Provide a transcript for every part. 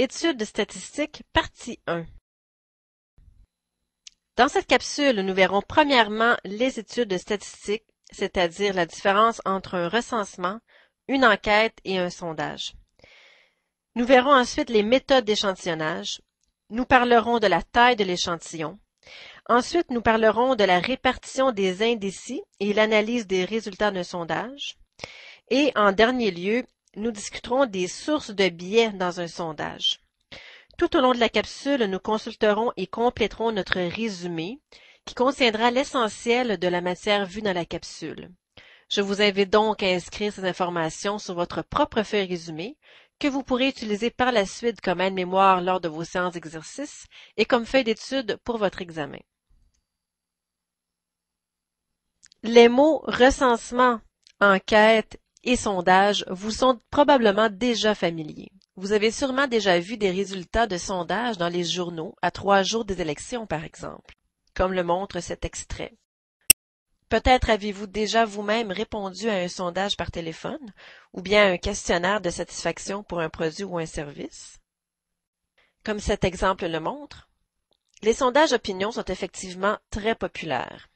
Études statistiques, partie 1. Dans cette capsule, nous verrons premièrement les études statistiques, c'est-à-dire la différence entre un recensement, une enquête et un sondage. Nous verrons ensuite les méthodes d'échantillonnage. Nous parlerons de la taille de l'échantillon. Ensuite, nous parlerons de la répartition des indécis et l'analyse des résultats d'un sondage. Et en dernier lieu, nous discuterons des sources de biais dans un sondage. Tout au long de la capsule, nous consulterons et compléterons notre résumé qui contiendra l'essentiel de la matière vue dans la capsule. Je vous invite donc à inscrire ces informations sur votre propre feuille résumé que vous pourrez utiliser par la suite comme aide-mémoire lors de vos séances d'exercice et comme feuille d'étude pour votre examen. Les mots recensement, enquête et sondage vous sont probablement déjà familiers. Vous avez sûrement déjà vu des résultats de sondages dans les journaux à 3 jours des élections, par exemple, comme le montre cet extrait. Peut-être avez-vous déjà vous-même répondu à un sondage par téléphone ou bien à un questionnaire de satisfaction pour un produit ou un service. Comme cet exemple le montre, les sondages opinion sont effectivement très populaires.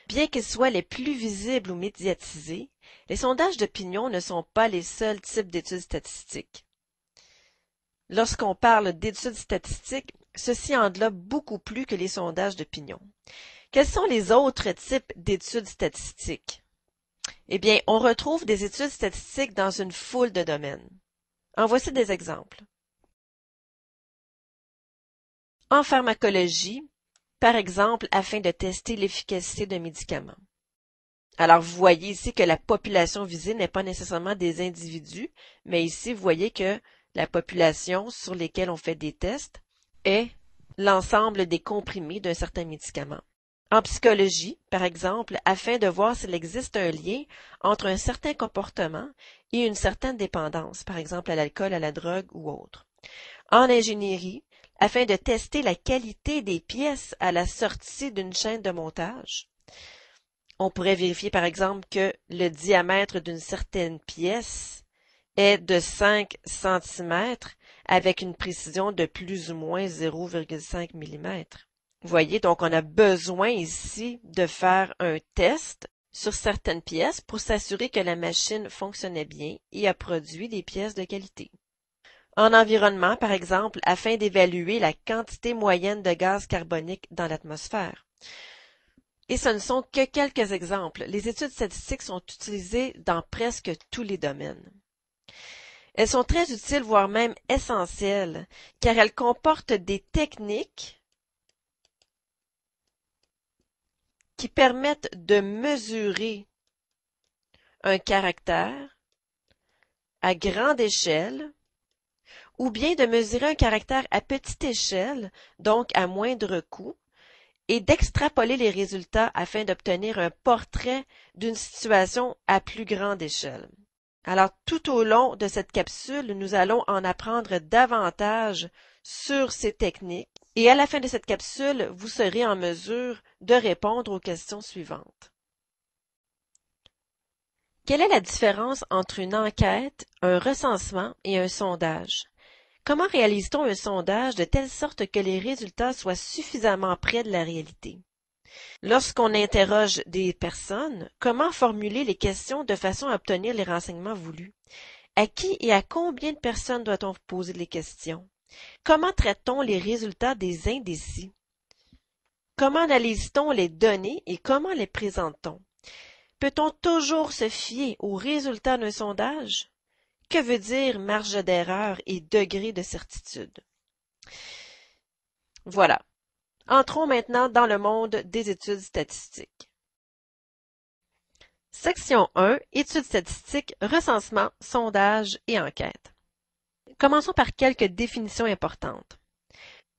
Bien qu'ils soient les plus visibles ou médiatisés, les sondages d'opinion ne sont pas les seuls types d'études statistiques. Lorsqu'on parle d'études statistiques, ceci englobe beaucoup plus que les sondages d'opinion. Quels sont les autres types d'études statistiques? Eh bien, on retrouve des études statistiques dans une foule de domaines. En voici des exemples. En pharmacologie, par exemple, afin de tester l'efficacité d'un médicament. Alors, vous voyez ici que la population visée n'est pas nécessairement des individus, mais ici, vous voyez que la population sur lesquelles on fait des tests est l'ensemble des comprimés d'un certain médicament. En psychologie, par exemple, afin de voir s'il existe un lien entre un certain comportement et une certaine dépendance, par exemple à l'alcool, à la drogue ou autre. En ingénierie, afin de tester la qualité des pièces à la sortie d'une chaîne de montage. On pourrait vérifier par exemple que le diamètre d'une certaine pièce est de 5 cm avec une précision de plus ou moins 0,5 mm. Vous voyez, donc on a besoin ici de faire un test sur certaines pièces pour s'assurer que la machine fonctionnait bien et a produit des pièces de qualité. En environnement, par exemple, afin d'évaluer la quantité moyenne de gaz carbonique dans l'atmosphère. Et ce ne sont que quelques exemples. Les études statistiques sont utilisées dans presque tous les domaines. Elles sont très utiles, voire même essentielles, car elles comportent des techniques qui permettent de mesurer un caractère à grande échelle ou bien de mesurer un caractère à petite échelle, donc à moindre coût, et d'extrapoler les résultats afin d'obtenir un portrait d'une situation à plus grande échelle. Alors, tout au long de cette capsule, nous allons en apprendre davantage sur ces techniques et à la fin de cette capsule, vous serez en mesure de répondre aux questions suivantes. Quelle est la différence entre une enquête, un recensement et un sondage? Comment réalise-t-on un sondage de telle sorte que les résultats soient suffisamment près de la réalité? Lorsqu'on interroge des personnes, comment formuler les questions de façon à obtenir les renseignements voulus? À qui et à combien de personnes doit-on poser les questions? Comment traite-t-on les résultats des indécis? Comment analyse-t-on les données et comment les présente-t-on? Peut-on toujours se fier aux résultats d'un sondage? Que veut dire marge d'erreur et degré de certitude? Voilà. Entrons maintenant dans le monde des études statistiques. Section 1. Études statistiques, recensement, sondage et enquête. Commençons par quelques définitions importantes.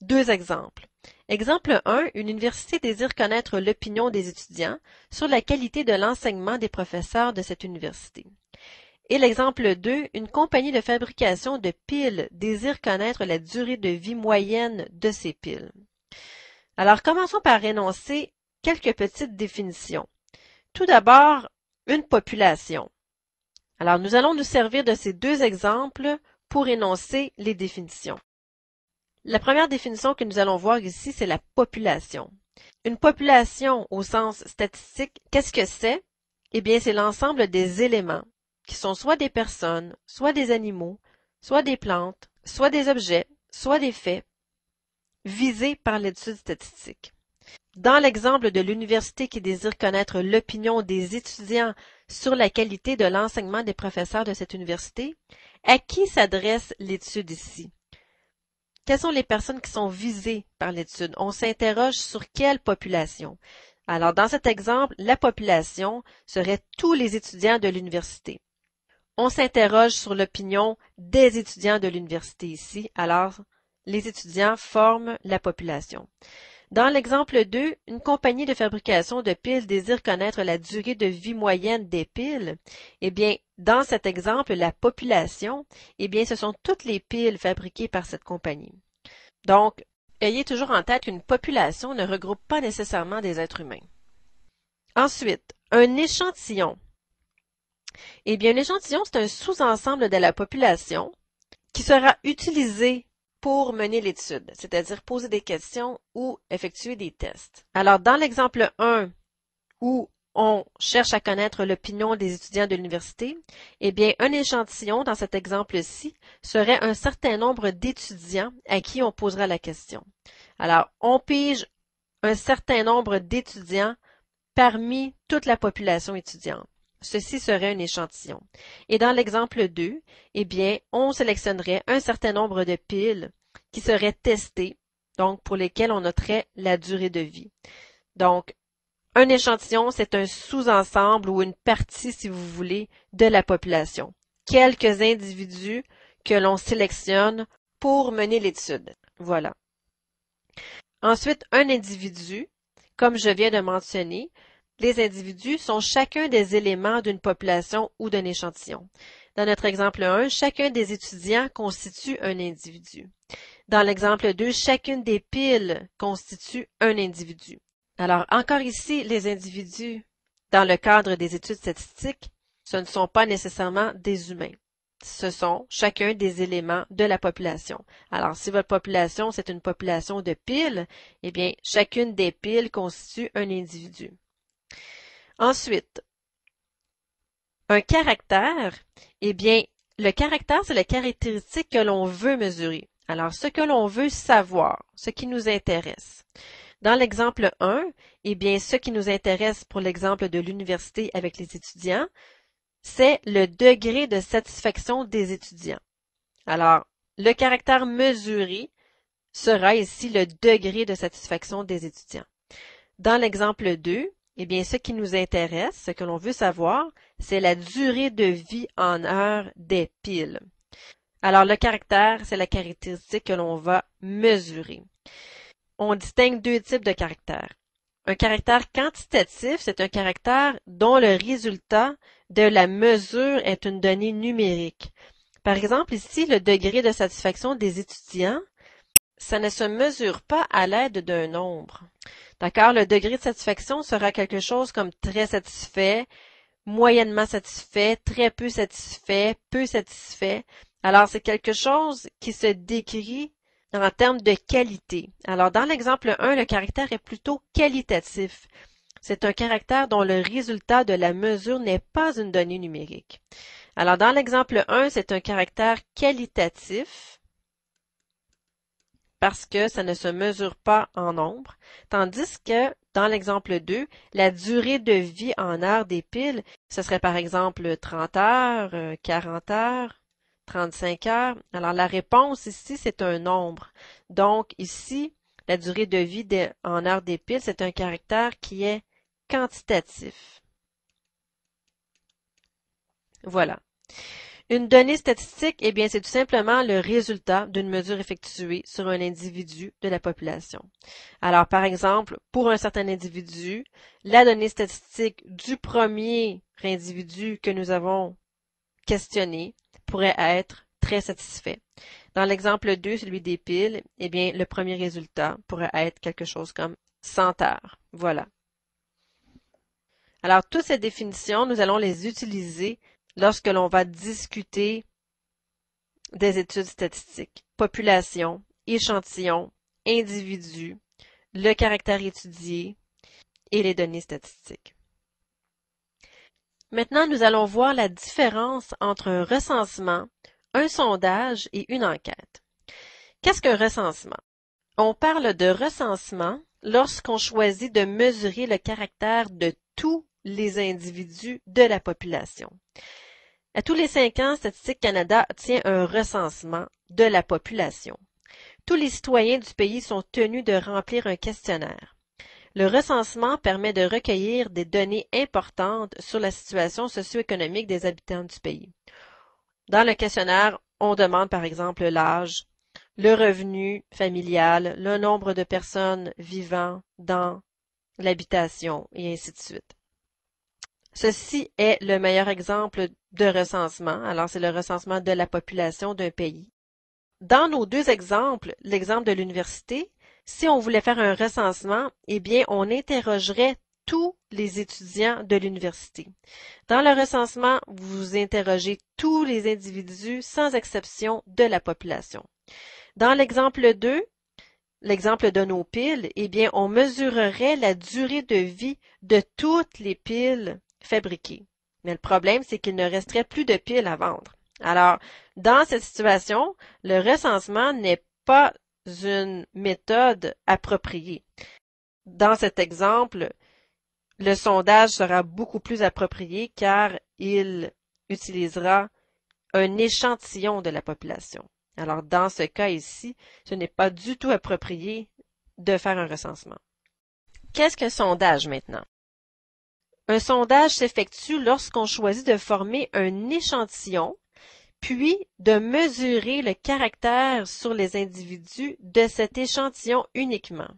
Deux exemples. Exemple 1. Une université désire connaître l'opinion des étudiants sur la qualité de l'enseignement des professeurs de cette université. Et l'exemple 2, une compagnie de fabrication de piles désire connaître la durée de vie moyenne de ces piles. Alors, commençons par énoncer quelques petites définitions. Tout d'abord, une population. Alors, nous allons nous servir de ces deux exemples pour énoncer les définitions. La première définition que nous allons voir ici, c'est la population. Une population au sens statistique, qu'est-ce que c'est? Eh bien, c'est l'ensemble des éléments qui sont soit des personnes, soit des animaux, soit des plantes, soit des objets, soit des faits visés par l'étude statistique. Dans l'exemple de l'université qui désire connaître l'opinion des étudiants sur la qualité de l'enseignement des professeurs de cette université, à qui s'adresse l'étude ici? Quelles sont les personnes qui sont visées par l'étude? On s'interroge sur quelle population? Alors, dans cet exemple, la population serait tous les étudiants de l'université. On s'interroge sur l'opinion des étudiants de l'université ici. Alors, les étudiants forment la population. Dans l'exemple 2, une compagnie de fabrication de piles désire connaître la durée de vie moyenne des piles. Eh bien, dans cet exemple, la population, eh bien, ce sont toutes les piles fabriquées par cette compagnie. Donc, ayez toujours en tête qu'une population ne regroupe pas nécessairement des êtres humains. Ensuite, un échantillon. Eh bien, un échantillon, c'est un sous-ensemble de la population qui sera utilisé pour mener l'étude, c'est-à-dire poser des questions ou effectuer des tests. Alors, dans l'exemple 1, où on cherche à connaître l'opinion des étudiants de l'université, eh bien, un échantillon, dans cet exemple-ci, serait un certain nombre d'étudiants à qui on posera la question. Alors, on pige un certain nombre d'étudiants parmi toute la population étudiante. Ceci serait un échantillon. Et dans l'exemple 2, eh bien, on sélectionnerait un certain nombre de piles qui seraient testées, donc pour lesquelles on noterait la durée de vie. Donc, un échantillon, c'est un sous-ensemble ou une partie, si vous voulez, de la population. Quelques individus que l'on sélectionne pour mener l'étude. Voilà. Ensuite, un individu, comme je viens de mentionner, les individus sont chacun des éléments d'une population ou d'un échantillon. Dans notre exemple 1, chacun des étudiants constitue un individu. Dans l'exemple 2, chacune des piles constitue un individu. Alors, encore ici, les individus, dans le cadre des études statistiques, ce ne sont pas nécessairement des humains. Ce sont chacun des éléments de la population. Alors, si votre population, c'est une population de piles, eh bien, chacune des piles constitue un individu. Ensuite, un caractère, eh bien, le caractère, c'est la caractéristique que l'on veut mesurer. Alors, ce que l'on veut savoir, ce qui nous intéresse. Dans l'exemple 1, eh bien, ce qui nous intéresse pour l'exemple de l'université avec les étudiants, c'est le degré de satisfaction des étudiants. Alors, le caractère mesuré sera ici le degré de satisfaction des étudiants. Dans l'exemple 2, eh bien, ce qui nous intéresse, ce que l'on veut savoir, c'est la durée de vie en heures des piles. Alors, le caractère, c'est la caractéristique que l'on va mesurer. On distingue deux types de caractères. Un caractère quantitatif, c'est un caractère dont le résultat de la mesure est une donnée numérique. Par exemple, ici, le degré de satisfaction des étudiants, ça ne se mesure pas à l'aide d'un nombre. D'accord? Le degré de satisfaction sera quelque chose comme très satisfait, moyennement satisfait, très peu satisfait, peu satisfait. Alors, c'est quelque chose qui se décrit en termes de qualité. Alors, dans l'exemple 1, le caractère est plutôt qualitatif. C'est un caractère dont le résultat de la mesure n'est pas une donnée numérique. Alors, dans l'exemple 1, c'est un caractère qualitatif parce que ça ne se mesure pas en nombre, tandis que dans l'exemple 2, la durée de vie en heures des piles, ce serait par exemple 30 heures, 40 heures, 35 heures. Alors la réponse ici, c'est un nombre. Donc ici, la durée de vie en heures des piles, c'est un caractère qui est quantitatif. Voilà. Une donnée statistique, eh bien, c'est tout simplement le résultat d'une mesure effectuée sur un individu de la population. Alors, par exemple, pour un certain individu, la donnée statistique du premier individu que nous avons questionné pourrait être très satisfait. Dans l'exemple 2, celui des piles, eh bien, le premier résultat pourrait être quelque chose comme 100 heures. Voilà. Alors, toutes ces définitions, nous allons les utiliser lorsque l'on va discuter des études statistiques, population échantillon, individu, le caractère étudié et les données statistiques. Maintenant, nous allons voir la différence entre un recensement, un sondage et une enquête. Qu'est-ce qu'un recensement? On parle de recensement lorsqu'on choisit de mesurer le caractère de tous les individus de la population. À tous les 5 ans, Statistique Canada tient un recensement de la population. Tous les citoyens du pays sont tenus de remplir un questionnaire. Le recensement permet de recueillir des données importantes sur la situation socio-économique des habitants du pays. Dans le questionnaire, on demande par exemple l'âge, le revenu familial, le nombre de personnes vivant dans l'habitation et ainsi de suite. Ceci est le meilleur exemple de recensement. Alors, c'est le recensement de la population d'un pays. Dans nos deux exemples, l'exemple de l'université, si on voulait faire un recensement, eh bien, on interrogerait tous les étudiants de l'université. Dans le recensement, vous interrogez tous les individus sans exception de la population. Dans l'exemple 2, l'exemple de nos piles, eh bien, on mesurerait la durée de vie de toutes les piles fabriquées. Mais le problème, c'est qu'il ne resterait plus de piles à vendre. Alors, dans cette situation, le recensement n'est pas une méthode appropriée. Dans cet exemple, le sondage sera beaucoup plus approprié car il utilisera un échantillon de la population. Alors, dans ce cas ici, ce n'est pas du tout approprié de faire un recensement. Qu'est-ce qu'un sondage maintenant? Un sondage s'effectue lorsqu'on choisit de former un échantillon, puis de mesurer le caractère sur les individus de cet échantillon uniquement.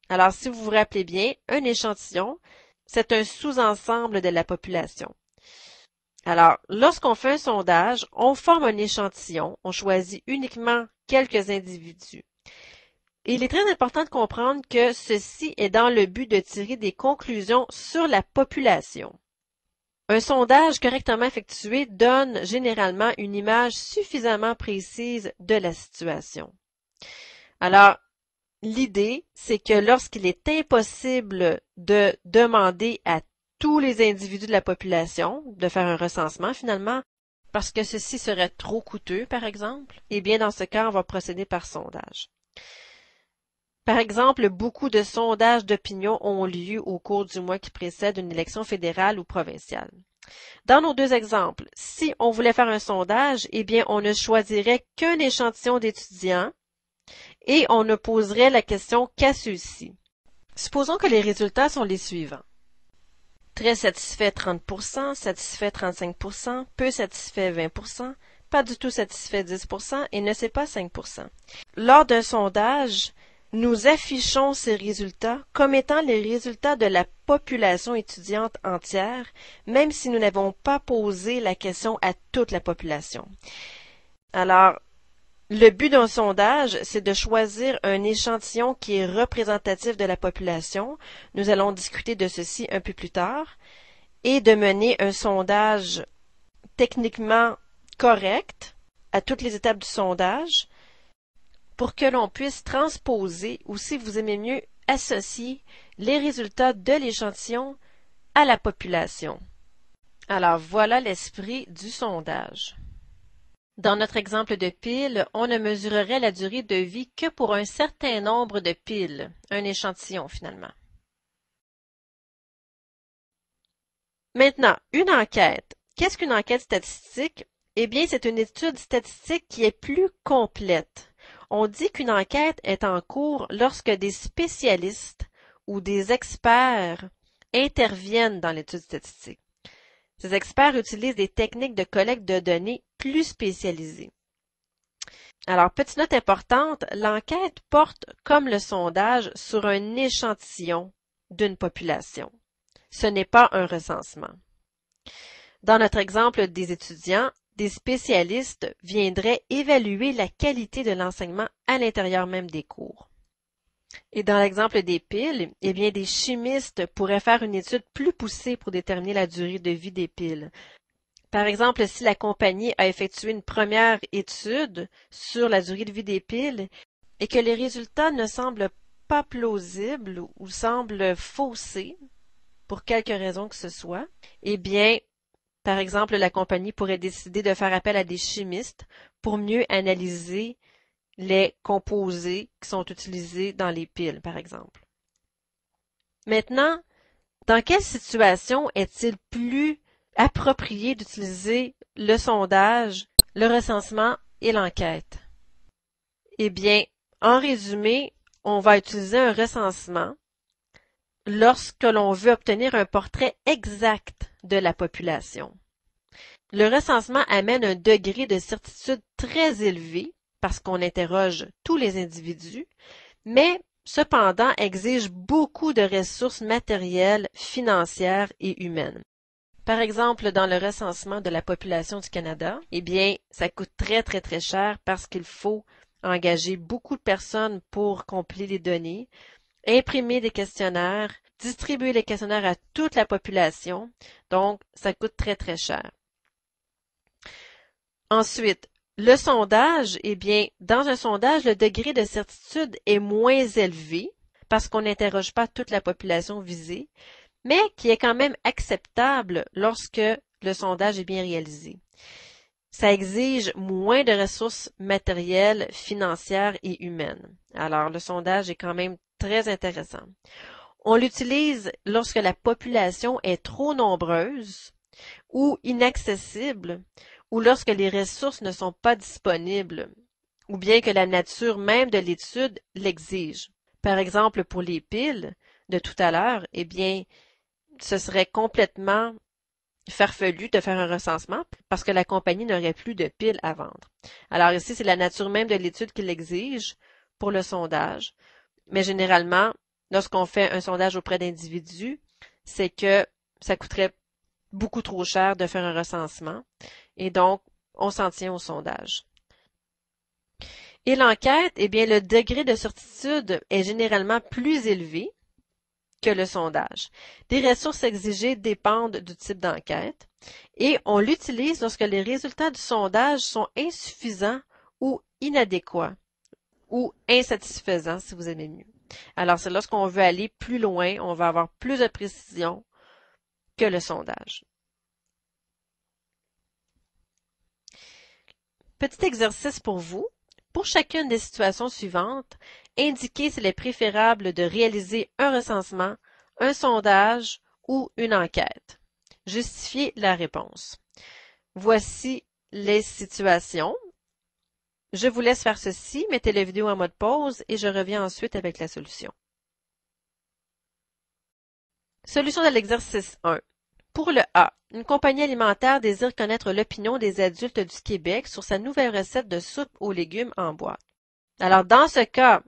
Alors, si vous vous rappelez bien, un échantillon, c'est un sous-ensemble de la population. Alors, lorsqu'on fait un sondage, on forme un échantillon, on choisit uniquement quelques individus. Et il est très important de comprendre que ceci est dans le but de tirer des conclusions sur la population. Un sondage correctement effectué donne généralement une image suffisamment précise de la situation. Alors, l'idée, c'est que lorsqu'il est impossible de demander à tous les individus de la population de faire un recensement finalement, parce que ceci serait trop coûteux, par exemple, eh bien, dans ce cas, on va procéder par sondage. Par exemple, beaucoup de sondages d'opinion ont lieu au cours du mois qui précède une élection fédérale ou provinciale. Dans nos deux exemples, si on voulait faire un sondage, eh bien, on ne choisirait qu'un échantillon d'étudiants et on ne poserait la question qu'à ceux-ci. Supposons que les résultats sont les suivants. Très satisfait 30%, satisfait 35%, peu satisfait 20%, pas du tout satisfait 10% et ne sait pas 5%. Lors d'un sondage, nous affichons ces résultats comme étant les résultats de la population étudiante entière, même si nous n'avons pas posé la question à toute la population. Alors, le but d'un sondage, c'est de choisir un échantillon qui est représentatif de la population. Nous allons discuter de ceci un peu plus tard. Et de mener un sondage techniquement correct à toutes les étapes du sondage pour que l'on puisse transposer ou, si vous aimez mieux, associer les résultats de l'échantillon à la population. Alors, voilà l'esprit du sondage. Dans notre exemple de pile, on ne mesurerait la durée de vie que pour un certain nombre de piles, un échantillon finalement. Maintenant, une enquête. Qu'est-ce qu'une enquête statistique? Eh bien, c'est une étude statistique qui est plus complète. On dit qu'une enquête est en cours lorsque des spécialistes ou des experts interviennent dans l'étude statistique. Ces experts utilisent des techniques de collecte de données plus spécialisées. Alors, petite note importante, l'enquête porte, comme le sondage, sur un échantillon d'une population. Ce n'est pas un recensement. Dans notre exemple des étudiants, des spécialistes viendraient évaluer la qualité de l'enseignement à l'intérieur même des cours. Et dans l'exemple des piles, eh bien, des chimistes pourraient faire une étude plus poussée pour déterminer la durée de vie des piles. Par exemple, si la compagnie a effectué une première étude sur la durée de vie des piles et que les résultats ne semblent pas plausibles ou semblent faussés, pour quelque raison que ce soit, eh bien, par exemple, la compagnie pourrait décider de faire appel à des chimistes pour mieux analyser les composés qui sont utilisés dans les piles, par exemple. Maintenant, dans quelle situation est-il plus approprié d'utiliser le sondage, le recensement et l'enquête? Eh bien, en résumé, on va utiliser un recensement lorsque l'on veut obtenir un portrait exact de la population. Le recensement amène un degré de certitude très élevé parce qu'on interroge tous les individus, mais cependant exige beaucoup de ressources matérielles, financières et humaines. Par exemple, dans le recensement de la population du Canada, eh bien, ça coûte très cher parce qu'il faut engager beaucoup de personnes pour compiler les données, imprimer des questionnaires, distribuer les questionnaires à toute la population, donc ça coûte très cher. Ensuite, le sondage, eh bien, dans un sondage, le degré de certitude est moins élevé parce qu'on n'interroge pas toute la population visée, mais qui est quand même acceptable lorsque le sondage est bien réalisé. Ça exige moins de ressources matérielles, financières et humaines. Alors, le sondage est quand même très intéressant. On l'utilise lorsque la population est trop nombreuse ou inaccessible, ou lorsque les ressources ne sont pas disponibles, ou bien que la nature même de l'étude l'exige. Par exemple, pour les piles de tout à l'heure, eh bien, ce serait complètement farfelu de faire un recensement parce que la compagnie n'aurait plus de piles à vendre. Alors ici, c'est la nature même de l'étude qui l'exige pour le sondage. Mais généralement, lorsqu'on fait un sondage auprès d'individus, c'est que ça coûterait beaucoup trop cher de faire un recensement et donc on s'en tient au sondage. Et l'enquête, eh bien, le degré de certitude est généralement plus élevé que le sondage. Les ressources exigées dépendent du type d'enquête et on l'utilise lorsque les résultats du sondage sont insuffisants ou inadéquats ou insatisfaisants, si vous aimez mieux. Alors, c'est lorsqu'on veut aller plus loin, on va avoir plus de précision que le sondage. Petit exercice pour vous. Pour chacune des situations suivantes, indiquez s'il est préférable de réaliser un recensement, un sondage ou une enquête. Justifiez la réponse. Voici les situations. Je vous laisse faire ceci, mettez la vidéo en mode pause et je reviens ensuite avec la solution. Solution de l'exercice 1. Pour le A, une compagnie alimentaire désire connaître l'opinion des adultes du Québec sur sa nouvelle recette de soupe aux légumes en boîte. Alors, dans ce cas,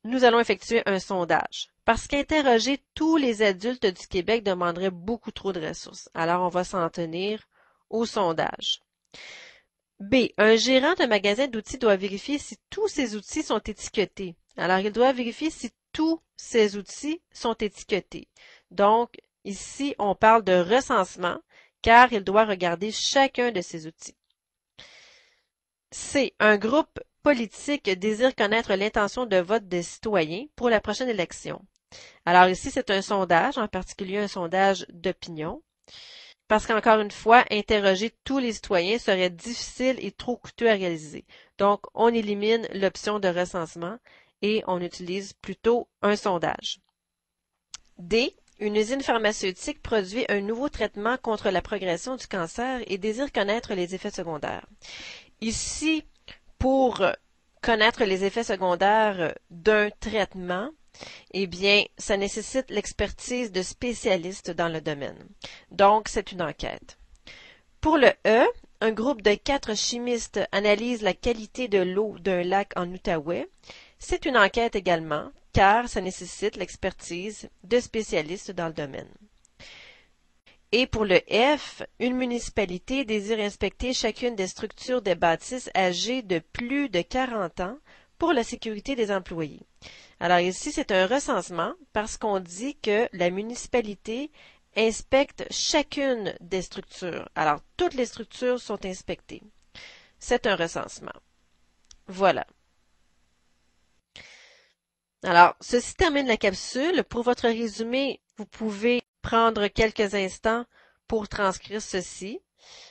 nous allons effectuer un sondage, parce qu'interroger tous les adultes du Québec demanderait beaucoup trop de ressources. Alors, on va s'en tenir au sondage. B. Un gérant de magasin d'outils doit vérifier si tous ces outils sont étiquetés. Alors, il doit vérifier si tous ces outils sont étiquetés. Donc, ici, on parle de recensement, car il doit regarder chacun de ces outils. C. Un groupe politique désire connaître l'intention de vote des citoyens pour la prochaine élection. Alors ici, c'est un sondage, en particulier un sondage d'opinion, parce qu'encore une fois, interroger tous les citoyens serait difficile et trop coûteux à réaliser. Donc, on élimine l'option de recensement et on utilise plutôt un sondage. D. Une usine pharmaceutique produit un nouveau traitement contre la progression du cancer et désire connaître les effets secondaires. Ici, pour connaître les effets secondaires d'un traitement, eh bien, ça nécessite l'expertise de spécialistes dans le domaine. Donc, c'est une enquête. Pour le E, un groupe de 4 chimistes analyse la qualité de l'eau d'un lac en Outaouais. C'est une enquête également, car ça nécessite l'expertise de spécialistes dans le domaine. Et pour le F, une municipalité désire inspecter chacune des structures des bâtisses âgées de plus de 40 ans pour la sécurité des employés. Alors ici, c'est un recensement parce qu'on dit que la municipalité inspecte chacune des structures. Alors, toutes les structures sont inspectées. C'est un recensement. Voilà. Alors, ceci termine la capsule. Pour votre résumé, vous pouvez prendre quelques instants pour transcrire ceci.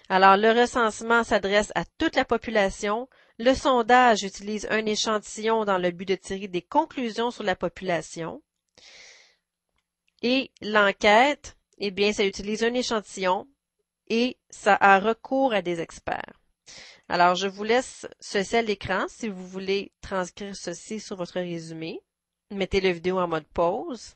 Alors, le recensement s'adresse à toute la population. Le sondage utilise un échantillon dans le but de tirer des conclusions sur la population. Et l'enquête, eh bien, ça utilise un échantillon et ça a recours à des experts. Alors, je vous laisse ceci à l'écran si vous voulez transcrire ceci sur votre résumé. Mettez la vidéo en mode pause.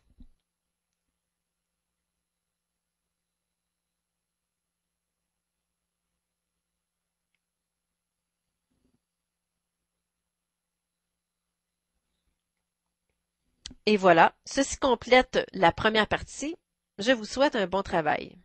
Et voilà, ceci complète la première partie. Je vous souhaite un bon travail.